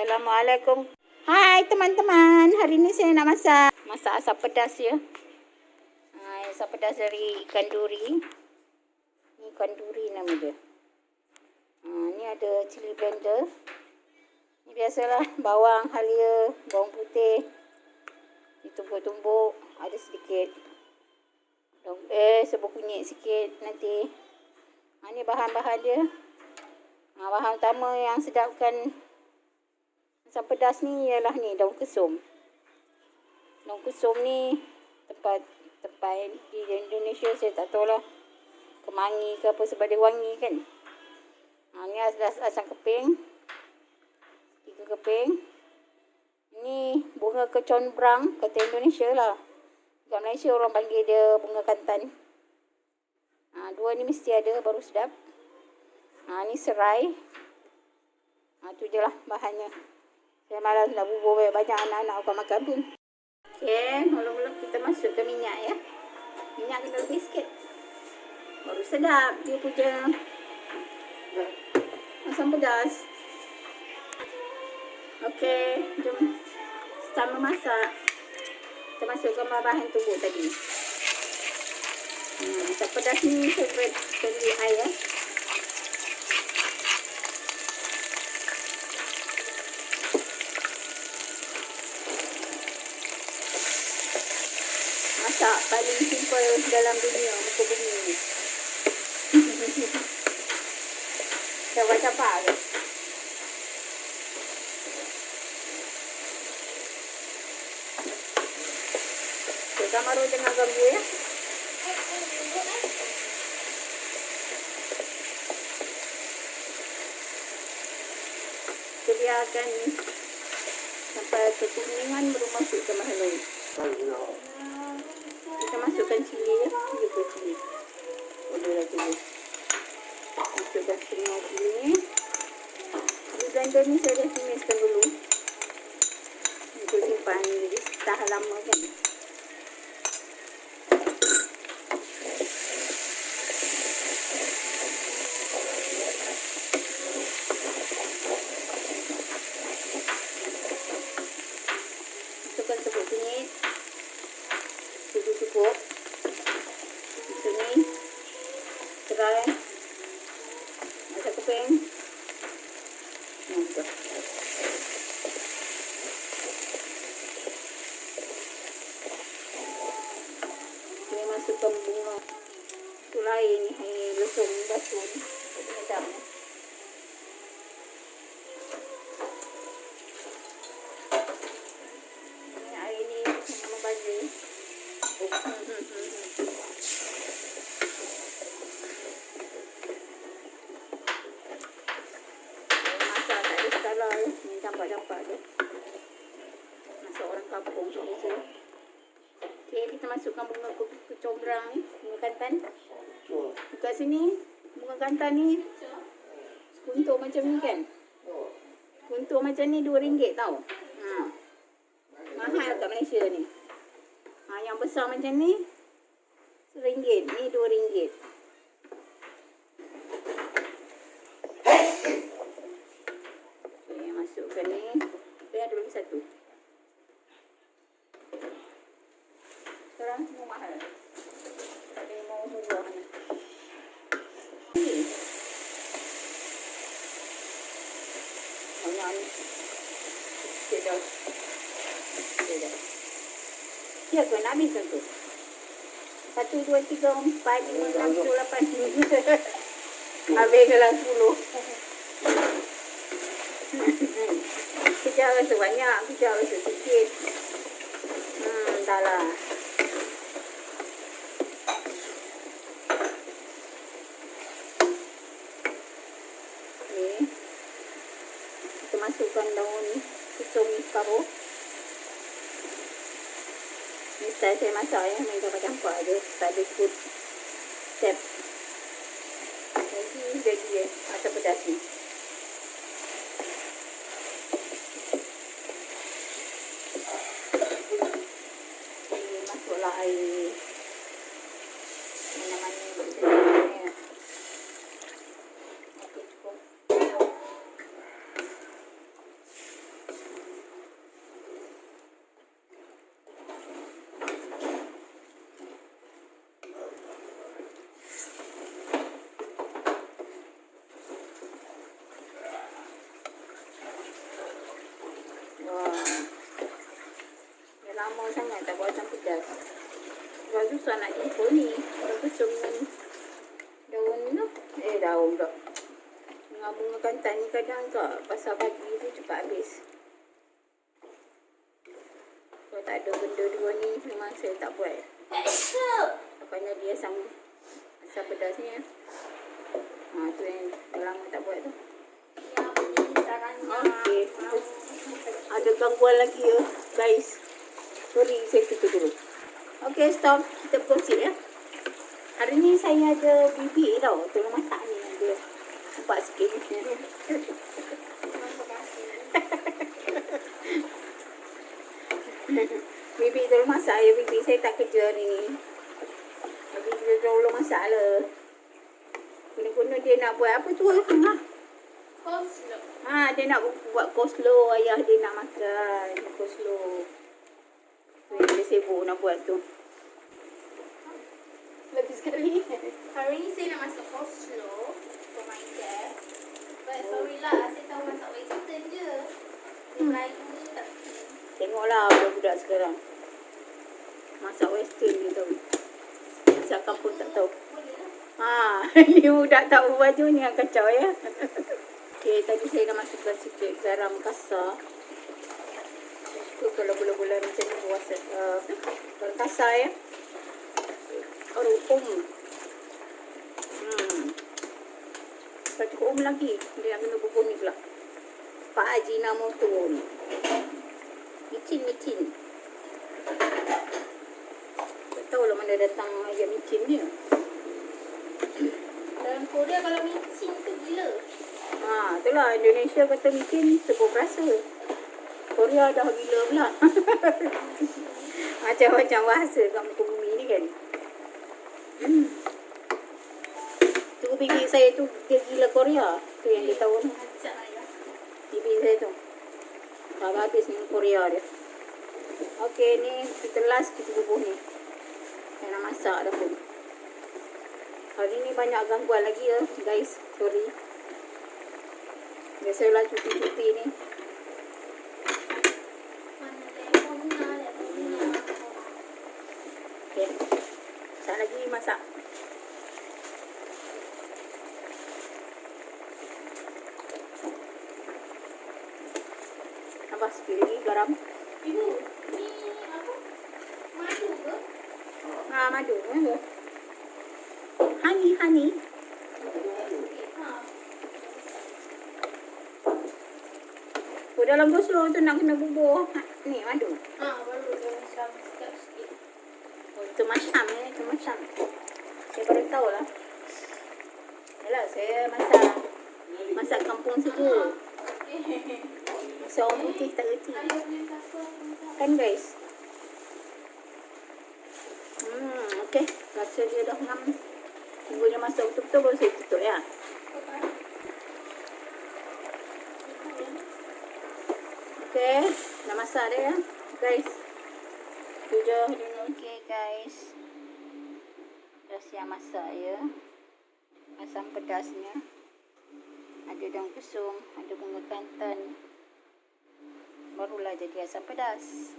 Assalamualaikum. Hai teman-teman, hari ni saya nak masak asam pedas ya. Asam pedas dari ikan duri. Ni ikan duri nama dia. Ni ada cili blender. Ni biasalah bawang halia, bawang putih. Ditumbuk-tumbuk, ada sedikit serbuk kunyit sikit nanti. Ni bahan-bahan dia. Bahan utama yang sedapkan asam pedas ni ialah ni daun kesum. Daun kesum ni tempat di Indonesia saya tak tahu lah, kemangi ke apa sebab dia wangi kan. Ni asam keping, 3 keping. Ni bunga kecombrang kata Indonesia lah. Kat Malaysia orang panggil dia bunga kantan. 2 ni mesti ada baru sedap. Ni serai. Tu je lah bahannya. Saya malas nak bubur banyak anak-anak akan makan pun. Okey, mula-mula kita masukkan minyak ya. Minyak kena lebih sikit. Baru sedap dia punya asam pedas. Okey, jom start memasak. Kita masukkan bahan tumbuk tadi. Asam pedas ni favorite family I ya. Masak paling simple dalam dunia muka bumi ni. Capak-capak ke? Kamaru jangan ganggu ya. Kita biarkan sampai kekuningan baru masukkan mahluk. Kita masukkan cili ya. Juga cili. Boleh cili. Masukkan semua cili. Di blender ni saya dah tumiskan dulu. Untuk simpan jadi tahan lama kan. Masukkan serbuk kunyit. Cukup. Sini serai asam keping. Nampak. Ini masukkan bunga. Itu lain ni lesung batu ni. Sedap ni. Ini air ni membazir. Masak tak ada skala ya. Ni campak-campak je. Masak orang kampung biasa. Okey, kita masukkan bunga kecombrang ni, bunga kantan. Dekat sini bunga kantan ni sekuntur macam ni kan. Sekuntur macam ni RM2 tau. Mahal kat Malaysia ni. Yang besar macam ni RM1, ni RM2. Okay, masukkan ni. Ada lagi satu. Sekarang semua mahal. Ada mau murah ni. Banyak ni. Sikit dah. Sikit dah. Ya ke nak habis tu? 1, 2, 3, 4, 5, 6, 7, 8. Habis dalam 10. Kejap rasa banyak, kejap rasa sikit. Dah lah. Okay. Kita masukkan daun kesum ni separuh. Ni style saya masak ya, main campak-campak je. Tak ada ikut step. Jadi asam pedas ni. Masuklah air. Mana-mana boleh. Okey, cukup. Wah. Dah lama sangat tak buat asam pedas. Sebab susah nak jumpa ni. Daun kesum dengan daun tu. Daun tak. Dengan bunga kantan ni kadang kat pasar pagi tu cepat habis. Kalau tak ada benda dua ni memang saya tak buat. Apanya dia asam pedas ni ya. Tu yang dah lama tak buat tu. Okey. Ada gangguan lagi ya guys. Sorry saya tutup dulu. Okey stop. Kita proceed ya. Hari ni saya ada bibi tau. Tolong masak ni. Dia nampak sikit. Bibi tolong masak ya bibi. Saya tak kerja hari ni. Bibi kita tolong masak lah. Guna-guna dia nak buat apa tu? Coleslaw. Dia nak buat coleslaw. Ayah dia nak makan coleslaw. Dia sibuk nak buat tu. Lagi sekali. Hari ni saya nak masak coleslaw for my dad. But sorry lah, saya tahu masak western je. Melayu ni tak. Tengoklah budak-budak sekarang. Masak western dia tahu. Masak kampung tak tahu. Ni budak tak baju ni yang kacau ya. Okey, tadi saya dah masukkan sikit garam kasar. Suka kalau bola-bola macam ni puasa. Garam kasar ya. Tak cukup lagi. Dia nak kena bubur ni pula. Pak Haji Namoto ni. Micin. Tak tahulah mana datang ayam micin ni. Dalam Korea kalau micin tu gila. Itulah Indonesia kata micin sebab rasa. Korea dah gila pula. Macam-macam bahasa kat muka bumi ni kan. Tu bibi saya tu dia gila Korea. Tu yang dia tahu tu. Bibi saya tu. Habis ni Korea dia. Okey ni kita last kita bubur ni. Saya nak masak dah pun. Hari ni banyak gangguan lagi ya guys. Sorry. Biasalah cuti-cuti ni. Okey. Sekejap lagi masak. Tambah sikit lagi garam. Ibu, ni apa? Madu ke? Madu. Honey. Dalam coleslaw tu nak kena bubur ni madu. Baru dia macam sikit. Itu macam ni, itu macam. Saya baru tahu lah. Yalah, saya masak kampung saja. Masak orang putih tak reti. Kan guys? Okey. Rasa dia dah ngam. Tunggu dia masak betul-betul baru saya tutup ya. Okay, dah masak dah ya guys. Tu je. Okay guys, dah siap masak ya. Asam pedasnya. Ada daun kesum, ada bunga kantan. Barulah jadi asam pedas.